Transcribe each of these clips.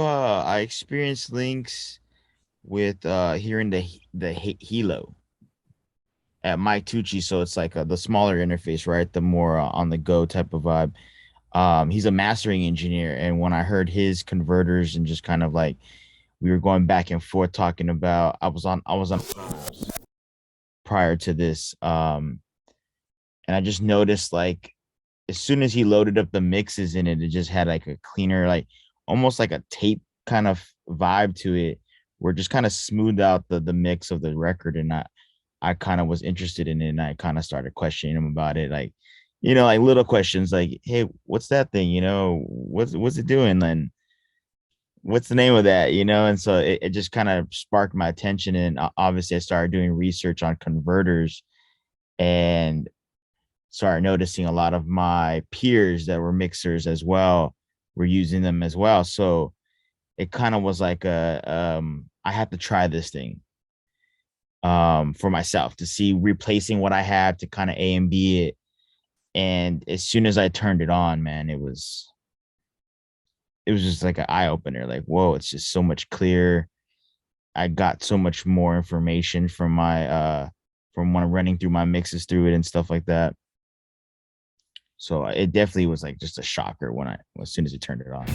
I experienced Lynx with hearing the Hilo at Mike Tucci, so it's like the smaller interface, right? The more on the go type of vibe. He's a mastering engineer, and when I heard his converters and just kind of like we were going back and forth talking about, I was on prior to this, and I just noticed like as soon as he loaded up the mixes in it, it just had like a cleaner, like almost like a tape kind of vibe to it, where it just kind of smoothed out the mix of the record. And I kind of was interested in it, and I kind of started questioning him about it, like, like little questions like, hey, what's that thing? What's it doing? And what's the name of that? And so it just kind of sparked my attention. And obviously I started doing research on converters and started noticing a lot of my peers that were mixers as well were using them as well. So it kind of was like I had to try this thing for myself to see replacing what I had to kind of A and B it. And as soon as I turned it on, man, it was just like an eye opener. Like, whoa, it's just so much clearer. I got so much more information from my from when I'm running through my mixes through it and stuff like that. So it definitely was like just a shocker as soon as it turned it on.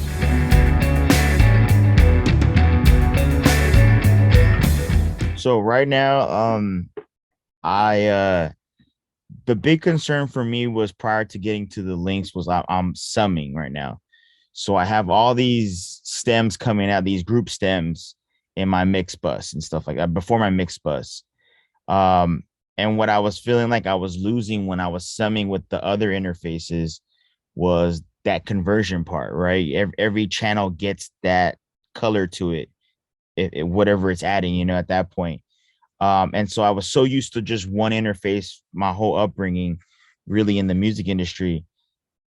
So right now, I the big concern for me was prior to getting to the Lynx was I'm summing right now. So I have all these stems coming out, these group stems in my mix bus and stuff like that before my mix bus. Um, and what I was feeling like I was losing when I was summing with the other interfaces was that conversion part, right? Every channel gets that color to it, whatever it's adding, at that point. And so I was so used to just one interface my whole upbringing, really in the music industry,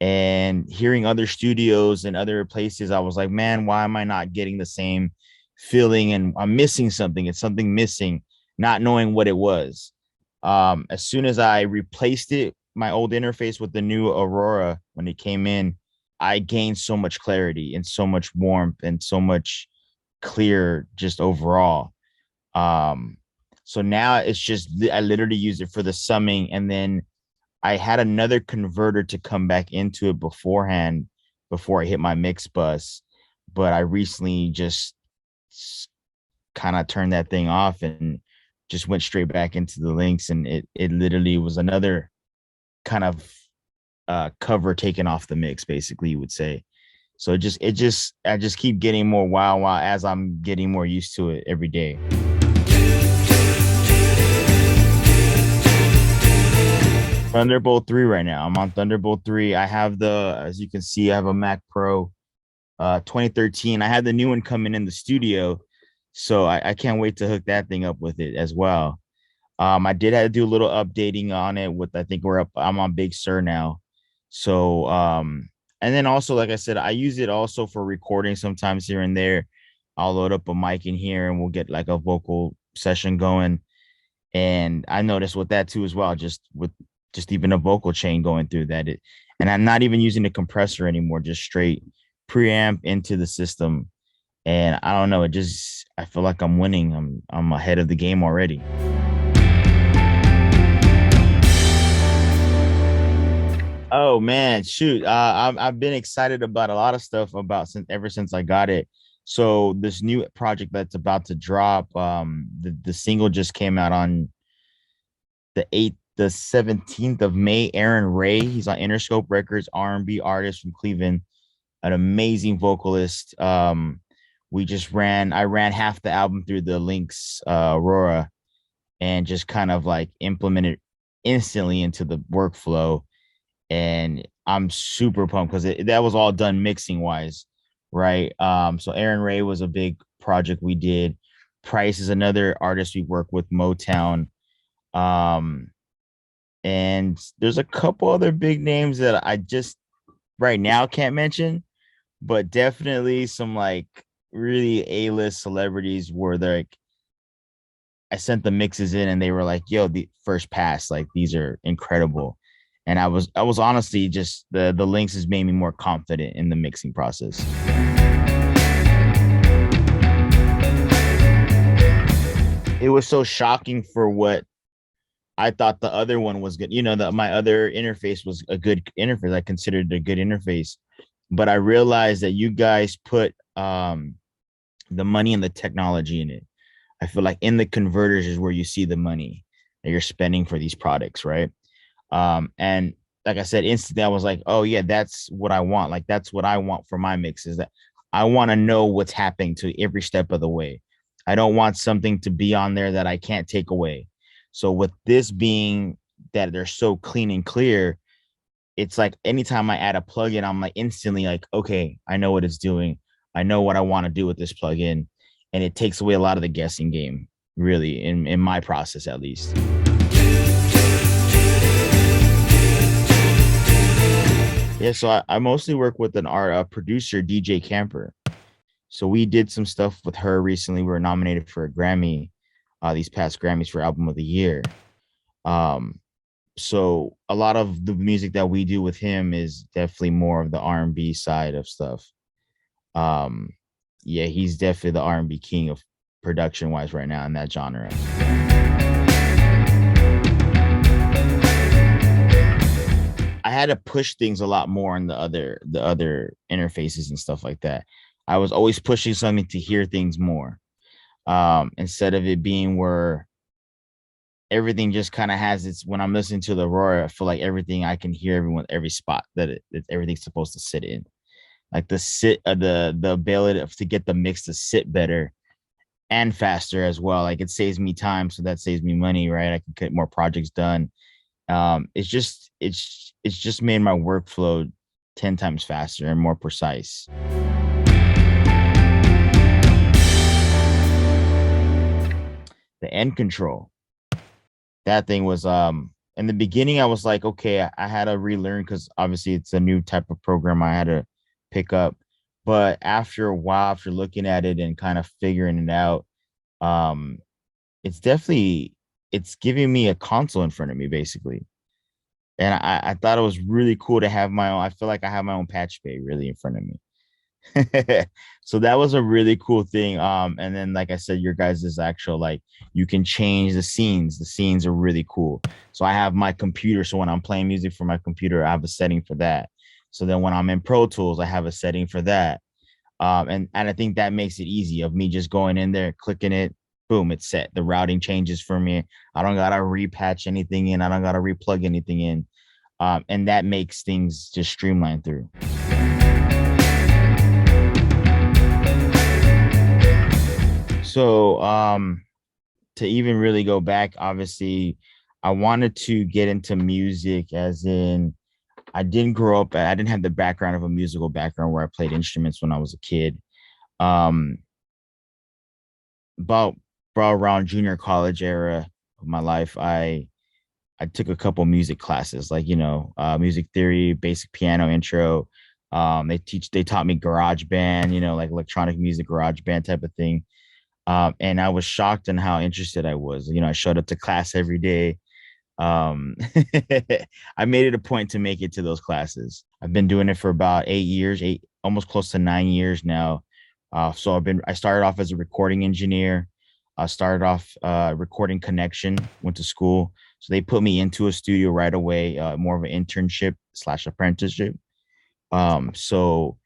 and hearing other studios and other places, I was like, man, why am I not getting the same feeling? And I'm missing something. It's something missing, not knowing what it was. As soon as I replaced it, my old interface with the new Aurora, when it came in, I gained so much clarity and so much warmth and so much clear just overall. Um, so now it's just I literally use it for the summing, and then I had another converter to come back into it beforehand before I hit my mix bus, but I recently just kind of turned that thing off and just went straight back into the Lynx, and it literally was another kind of cover taken off the mix, basically, you would say. So I just keep getting more wow as I'm getting more used to it every day. Thunderbolt 3 right now. I'm on Thunderbolt 3. I have as you can see, I have a Mac Pro 2013. I had the new one coming in the studio, so I can't wait to hook that thing up with it as well. I did have to do a little updating on it with, I think I'm on Big Sur now. So and then also, like I said, I use it also for recording sometimes here and there. I'll load up a mic in here and we'll get like a vocal session going. And I noticed with that too as well, just even a vocal chain going through that. And I'm not even using a compressor anymore, just straight preamp into the system. And I don't know, I feel like I'm winning. I'm ahead of the game already. Oh man, shoot. I've been excited about a lot of stuff about ever since I got it. So this new project that's about to drop, the single just came out on the 17th of May. Aaron Ray, he's on Interscope Records, R&B artist from Cleveland, an amazing vocalist. I ran half the album through the Lynx Aurora and just kind of like implemented instantly into the workflow. And I'm super pumped because that was all done mixing wise, right? So Aaron Ray was a big project we did. Price is another artist we work with, Motown. Um, and there's a couple other big names that I just right now can't mention, but definitely some like really A-list celebrities were like, I sent the mixes in and they were like, yo, the first pass, like these are incredible. And I was honestly just the Lynx has made me more confident in the mixing process. it was so shocking for what I thought the other one was good. That my other interface was a good interface. I considered it a good interface, but I realized that you guys put the money and the technology in it. I feel like in the converters is where you see the money that you're spending for these products, right? And like I said, instantly I was like, oh yeah, that's what I want. Like that's what I want for my mix is that I want to know what's happening to every step of the way. I don't want something to be on there that I can't take away. So with this being that they're so clean and clear, it's like anytime I add a plugin, I'm like instantly like, okay, I know what it's doing. I know what I want to do with this plugin. And it takes away a lot of the guessing game, really, in my process at least. Yeah, so I mostly work with an art producer, DJ Camper. So we did some stuff with her recently. We were nominated for a Grammy, these past Grammys for Album of the Year. Um, so a lot of the music that we do with him is definitely more of the R&B side of stuff. Um, yeah, he's definitely the R&B king of production wise right now in that genre. I had to push things a lot more in the other interfaces and stuff like that. I was always pushing something to hear things more. Instead of it being where everything just kind of has its when I'm listening to the Aurora, I feel like everything I can hear everyone every spot that everything's supposed to sit in. Like the ability to get the mix to sit better and faster as well. Like it saves me time, so that saves me money, right? I can get more projects done. It's just made my workflow 10 times faster and more precise. The end control. That thing was in the beginning I was like, okay, I had to relearn because obviously it's a new type of program I had to pick up. But after a while, after looking at it and kind of figuring it out, um, it's definitely it's giving me a console in front of me basically. And I thought it was really cool to have my own. I feel like I have my own patch bay really in front of me. So that was a really cool thing. And then like I said, your guys' is actual like you can change the scenes. The scenes are really cool. So I have my computer. So when I'm playing music for my computer, I have a setting for that. So then when I'm in Pro Tools, I have a setting for that. And I think that makes it easy of me just going in there, clicking it, boom, it's set. The routing changes for me. I don't gotta repatch anything in. I don't gotta replug anything in. And that makes things just streamlined through. So to even really go back, obviously, I wanted to get into music as in I didn't grow up, I didn't have the background of a musical background where I played instruments when I was a kid. Um, about, about around junior college era of my life, I took a couple music classes, like music theory, basic piano intro. They taught me garage band, like electronic music, garage band type of thing. And I was shocked in how interested I was. I showed up to class every day. Um, I made it a point to make it to those classes. I've been doing it for about 8 years, almost close to 9 years now. So I started off as a recording engineer. I started off recording connection, went to school. So they put me into a studio right away, more of an internship slash apprenticeship. So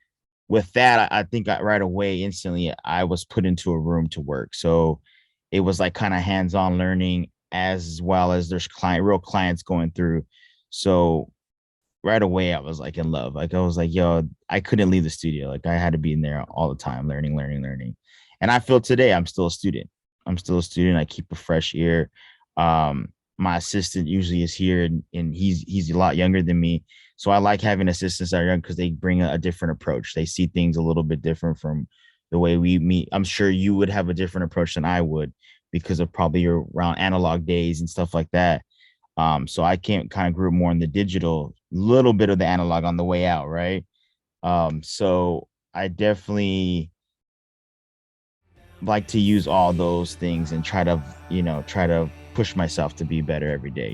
with that, I think right away, instantly, I was put into a room to work. So it was like kind of hands-on learning as well as there's real clients going through. So right away, I was like in love. Like I was like, yo, I couldn't leave the studio. Like I had to be in there all the time, learning, learning, learning. And I feel today I'm still a student. I'm still a student. I keep a fresh ear. My assistant usually is here, and he's a lot younger than me. So I like having assistants that are young because they bring a different approach. They see things a little bit different from the way we meet. I'm sure you would have a different approach than I would because of probably your around analog days and stuff like that. So I can't kind of group more in the digital, little bit of the analog on the way out, right? So I definitely like to use all those things and try to push myself to be better every day.